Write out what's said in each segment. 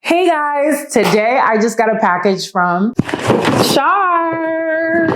Hey guys, today I just got a package from Shark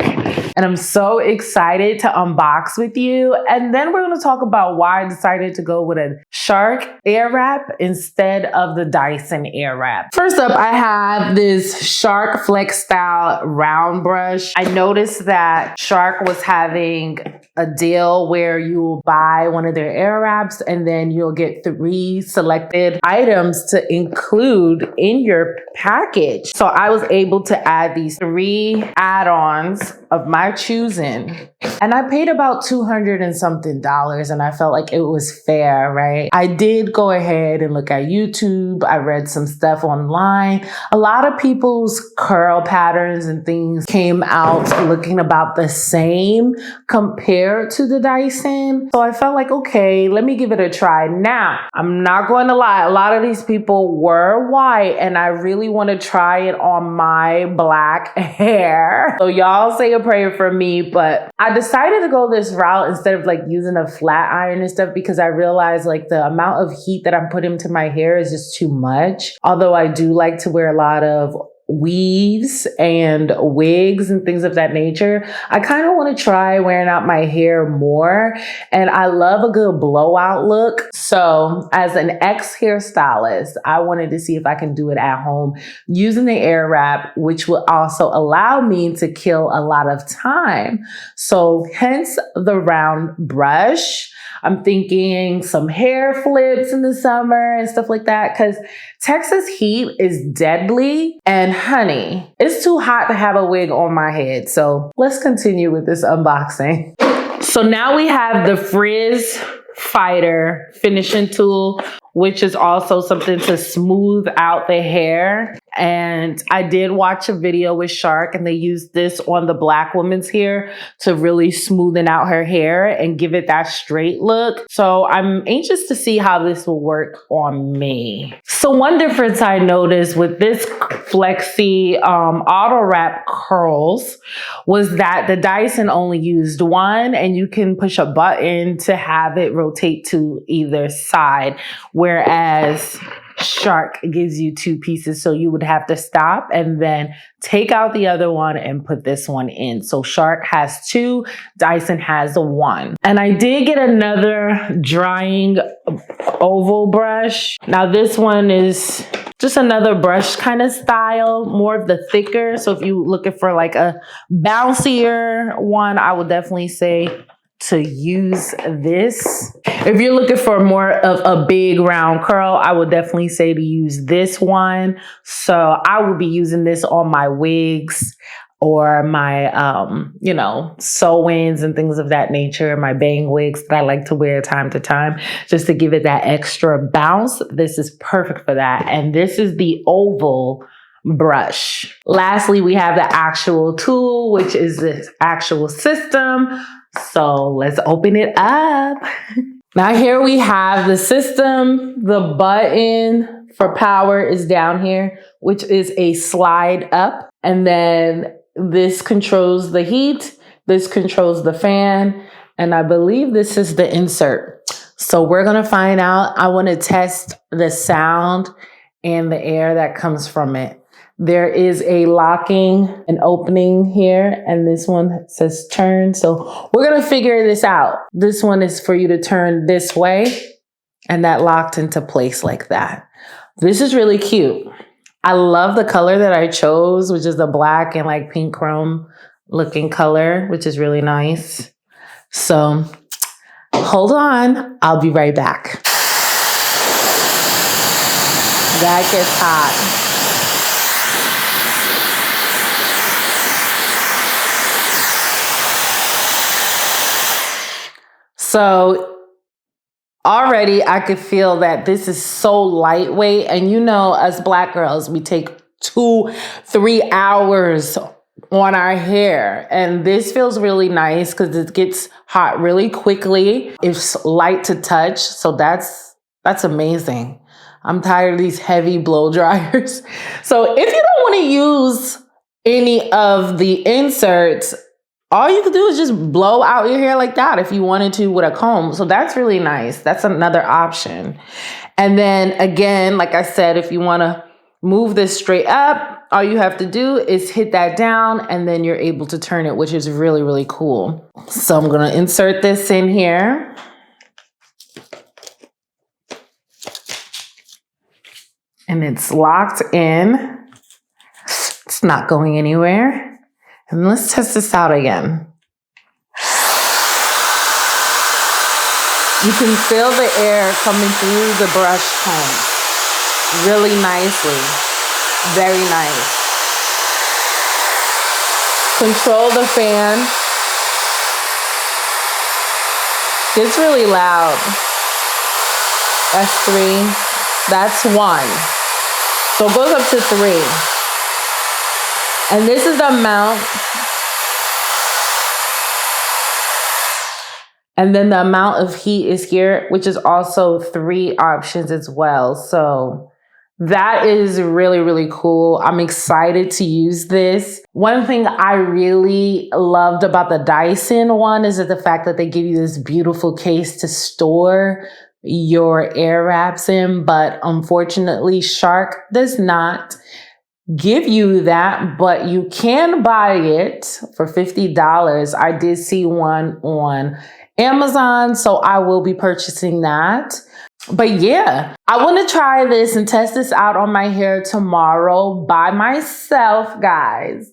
and I'm so excited to unbox with you. And then we're going to talk about why I decided to go with a Shark AirWrap instead of the Dyson AirWrap. First up, I have this Shark FlexStyle round brush. I noticed that Shark was having a deal where you'll buy one of their AirWraps and then you'll get 3 selected items to include in your package. So I was able to add these 3 add-ons of my choosing. And I paid about $200 and something, and I felt like it was fair, right? I did go ahead and look at YouTube. I read some stuff online. A lot of people's curl patterns and things came out looking about the same compared to the Dyson. So I felt like, okay, let me give it a try. Now, I'm not going to lie. A lot of these people were white and I really want to try it on my black hair. So y'all say a prayer for me, but I decided to go this route instead of like using a flat iron and stuff because I realized like the amount of heat that I'm putting to my hair is just too much. Although I do like to wear a lot of weaves and wigs and things of that nature, I kind of want to try wearing out my hair more. And I love a good blowout look. So as an ex-hairstylist, I wanted to see if I can do it at home using the AirWrap, which will also allow me to kill a lot of time. So hence the round brush. I'm thinking some hair flips in the summer and stuff like that because Texas heat is deadly. And honey, it's too hot to have a wig on my head. So let's continue with this unboxing. So now we have the Frizz Fighter finishing tool, which is also something to smooth out the hair. And I did watch a video with Shark and they used this on the black woman's hair to really smoothen out her hair and give it that straight look. So I'm anxious to see how this will work on me. So one difference I noticed with this Flexi auto wrap curls was that the Dyson only used one and you can push a button to have it rotate to either side. Whereas Shark gives you 2 pieces, so you would have to stop and then take out the other one and put this one in. So Shark has 2, Dyson has 1. And I did get another drying oval brush. Now this one is just another brush kind of style, more of the thicker. So if you're looking for like a bouncier one, I would definitely say to use this. If you're looking for more of a big round curl, I would definitely say to use this one. So I will be using this on my wigs or my, sew-ins and things of that nature, my bang wigs that I like to wear time to time, just to give it that extra bounce. This is perfect for that. And this is the oval brush. Lastly, we have the actual tool, which is the actual system. So let's open it up. Now here we have the system. The button for power is down here, which is a slide up. And then this controls the heat. This controls the fan. And I believe this is the insert. So we're going to find out. I want to test the sound and the air that comes from it. There is a locking and opening here, and this one says turn. So we're going to figure this out. This one is for you to turn this way, and that locked into place like that. This is really cute. I love the color that I chose, which is the black and like pink chrome looking color, which is really nice. So hold on. I'll be right back. That gets hot. So already I could feel that this is so lightweight. And you know, us black girls, we take 2-3 hours on our hair. And this feels really nice because it gets hot really quickly. It's light to touch. So that's amazing. I'm tired of these heavy blow dryers. So if you don't want to use any of the inserts, all you can do is just blow out your hair like that if you wanted to with a comb. So that's really nice. That's another option. And then again, like I said, if you want to move this straight up. All you have to do is hit that down and then you're able to turn it, which is really, really cool. So I'm gonna insert this in here. And it's locked in. It's not going anywhere. And let's test this out again. You can feel the air coming through the brush comb really nicely. Very nice. Control the fan. It's really loud. That's 3. That's 1. So it goes up to 3. And this is the amount. And then the amount of heat is here, which is also 3 options as well. So that is really, really cool. I'm excited to use this. One thing I really loved about the Dyson one is that the fact that they give you this beautiful case to store your air wraps in, but unfortunately Shark does not give you that, but you can buy it for $50. I did see one on Amazon, so I will be purchasing that. But yeah, I want to try this and test this out on my hair tomorrow by myself, guys.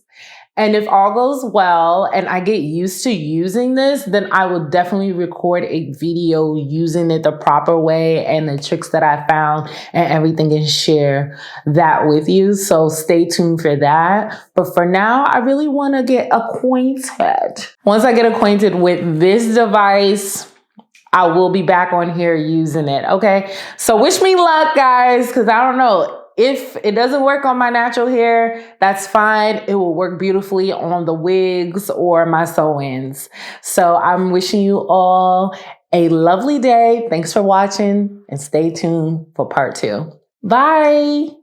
And if all goes well and I get used to using this, then I will definitely record a video using it the proper way and the tricks that I found and everything, and share that with you. So stay tuned for that. But for now, I really want to get acquainted. Once I get acquainted with this device, I will be back on here using it, okay? So wish me luck, guys, because I don't know. If it doesn't work on my natural hair, that's fine. It will work beautifully on the wigs or my sew-ins. So I'm wishing you all a lovely day. Thanks for watching and stay tuned for part 2. Bye.